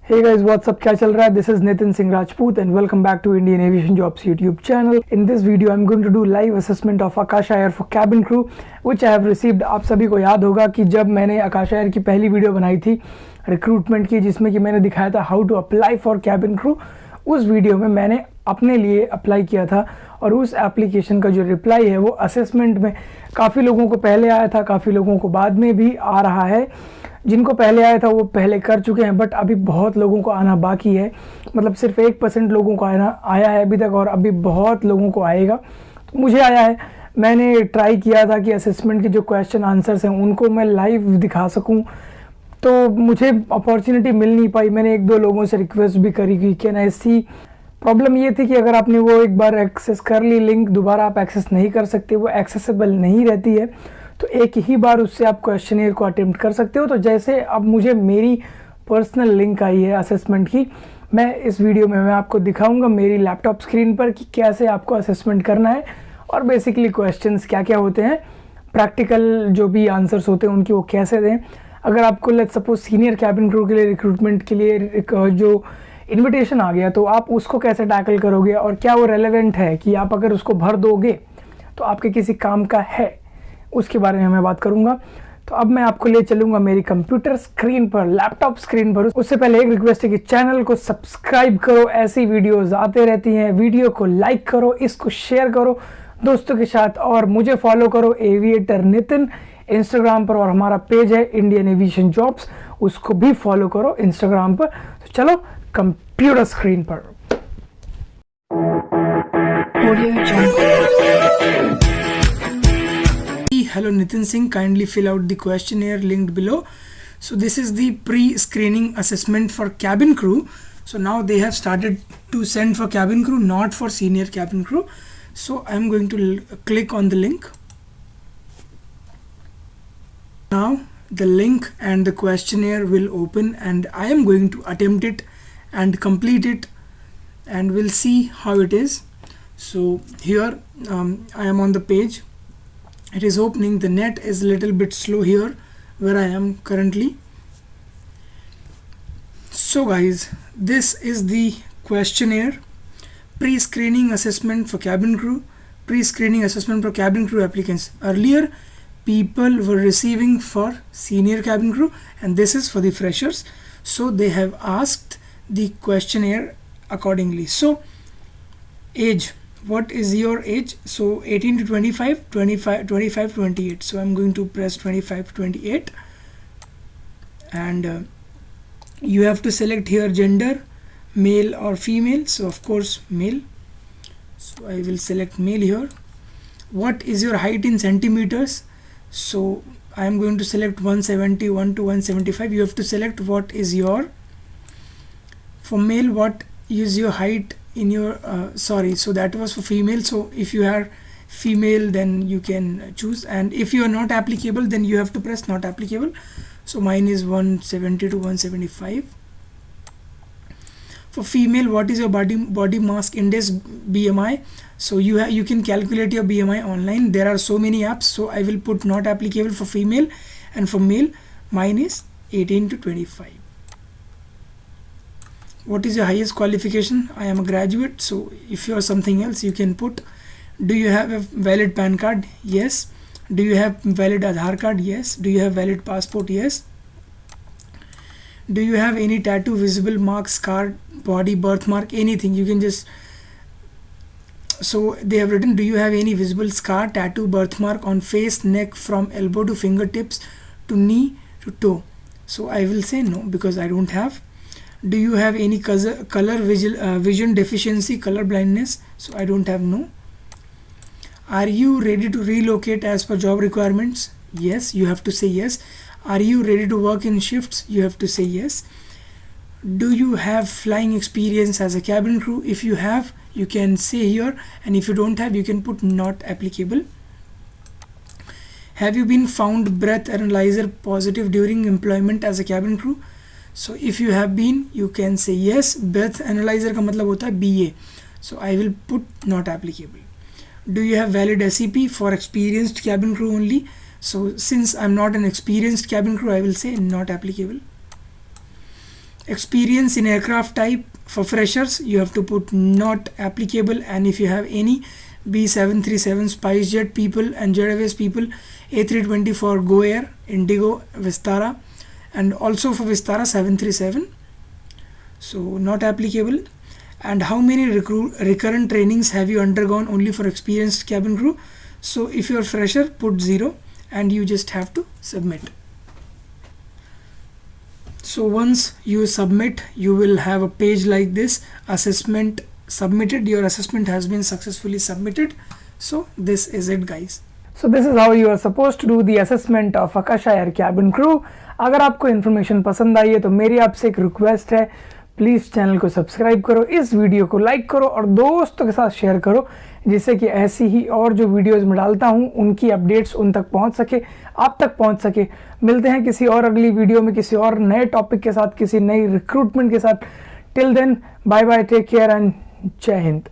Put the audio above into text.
Hey guys, what's up? क्या चल रहा है? This is Nitin Singh Rajput and welcome back to Indian Aviation Jobs YouTube channel. In this video, I'm going to do live assessment of Akasa Air for cabin crew, which I have received. आप सभी को याद होगा कि जब मैंने Akasa Air की पहली वीडियो बनाई थी रिक्रूटमेंट की, जिसमें कि मैंने दिखाया था how to apply for cabin crew, उस वीडियो में मैंने अपने लिए अप्लाई किया था और उस एप्लीकेशन का जो रिप्लाई है वो असेसमेंट में काफ़ी लोगों को पहले आया था, काफ़ी लोगों को बाद में भी आ रहा है। जिनको पहले आया था वो पहले कर चुके हैं, बट अभी बहुत लोगों को आना बाकी है। मतलब सिर्फ 1% लोगों को आया है अभी तक और अभी बहुत लोगों को आएगा। तो मुझे आया है, मैंने ट्राई किया था कि असेसमेंट के जो क्वेश्चन आंसर्स हैं उनको मैं लाइव दिखा सकूं, तो मुझे अपॉर्चुनिटी मिल नहीं पाई। मैंने 1-2 लोगों से रिक्वेस्ट भी करी कि कैन आई सी। प्रॉब्लम ये थी कि अगर आपने वो एक बार एक्सेस कर ली लिंक, दोबारा आप एक्सेस नहीं कर सकते, वो एक्सेसिबल नहीं रहती है। तो एक ही बार उससे आप क्वेश्चनियर को अटेम्प्ट कर सकते हो। तो जैसे अब मुझे मेरी पर्सनल लिंक आई है असेसमेंट की, मैं इस वीडियो में मैं आपको दिखाऊंगा मेरी लैपटॉप स्क्रीन पर कि कैसे आपको असेसमेंट करना है और बेसिकली क्वेश्चंस क्या क्या होते हैं, प्रैक्टिकल जो भी आंसर्स होते हैं उनकी वो कैसे दें। अगर आपको let's suppose senior cabin crew के लिए रिक्रूटमेंट के लिए जो इन्विटेशन आ गया, तो आप उसको कैसे टैकल करोगे और क्या वो रेलेवेंट है कि आप अगर उसको भर दोगे तो आपके किसी काम का है, उसके बारे में मैं बात करूंगा। तो अब मैं आपको ले चलूंगा मेरी कंप्यूटर स्क्रीन पर, लैपटॉप स्क्रीन पर। उससे पहले एक रिक्वेस्ट है कि चैनल को सब्सक्राइब करो, ऐसी वीडियोस आते रहती हैं। वीडियो को लाइक करो, इसको शेयर करो दोस्तों के साथ और मुझे फॉलो करो एविएटर नितिन इंस्टाग्राम पर, और हमारा पेज है इंडियन एविएशन जॉब्स, उसको भी फॉलो करो इंस्टाग्राम पर। तो चलो कंप्यूटर स्क्रीन पर। Hello Nitin Singh, kindly fill out the questionnaire linked below. So this is the pre-screening assessment for cabin crew. So now they have started to send for cabin crew, not for senior cabin crew. So I'm going to click on the link. Now the link and the questionnaire will open and I am going to attempt it and complete it and we'll see how it is. So here I am on the page. It is opening. The net is a little bit slow here where I am currently. So guys, this is the questionnaire, pre-screening assessment for cabin crew, pre-screening assessment for cabin crew applicants. Earlier people were receiving for senior cabin crew and this is for the freshers, so they have asked the questionnaire accordingly. So age, what is your age? So 18 to 25, 25 to 28. So I'm going to press 25 to 28 and you have to select here gender, male or female. So of course male, so I will select male here. What is your height in centimeters? So I am going to select 171 to 175. You have to select what is your, for male, what is your height in your so that was for female. So if you are female then you can choose, and if you are not applicable then you have to press not applicable. So mine is 170 to 175. For female, what is your body mass index, BMI? So you can calculate your BMI online. There are so many apps, so I will put not applicable for female, and for male mine is 18 to 25. What is your highest qualification? I am a graduate. So if you are something else you can put. Do you have a valid PAN card? Yes. Do you have valid Aadhaar card? Yes. Do you have valid passport? Yes. Do you have any tattoo, visible mark, scar, body, birthmark, anything? You can just, so they have written, do you have any visible scar, tattoo, birthmark on face, neck from elbow to fingertips to knee to toe? So I will say no because I don't have. Do you have any color vision deficiency, color blindness? So I don't have, no. Are you ready to relocate as per job requirements? Yes, you have to say yes. Are you ready to work in shifts? You have to say yes. Do you have flying experience as a cabin crew? If you have, you can say here, and if you don't have, you can put not applicable. Have you been found breath analyzer positive during employment as a cabin crew? So if you have been, you can say yes. Breath analyzer का मतलब होता है BA. So I will put not applicable. Do you have valid SEP for experienced cabin crew only? So since I'm not an experienced cabin crew, I will say not applicable. Experience in aircraft type for freshers, you have to put not applicable, and if you have any, B737 SpiceJet people and Jet Airways people, A320 for Go Air, Indigo, Vistara, and also for Vistara 737, so not applicable. And how many recurrent trainings have you undergone only for experienced cabin crew? So if you're fresher, put 0 and you just have to submit. So once you submit, you will have a page like this, assessment submitted, your assessment has been successfully submitted. So this is it guys. So this is how you are supposed to do the assessment of Akasa Air cabin crew. अगर आपको information पसंद आई है तो मेरी आपसे एक request है, please channel को सब्सक्राइब करो, इस वीडियो को लाइक करो और दोस्तों के साथ शेयर करो, जिससे कि ऐसी ही और जो वीडियोस मैं डालता हूँ उनकी अपडेट्स उन तक पहुँच सके, आप तक पहुँच सके। मिलते हैं किसी और अगली वीडियो में किसी और नए टॉपिक के साथ, किसी नई रिक्रूटमेंट के साथ। Till then bye bye, take care and जय हिंद।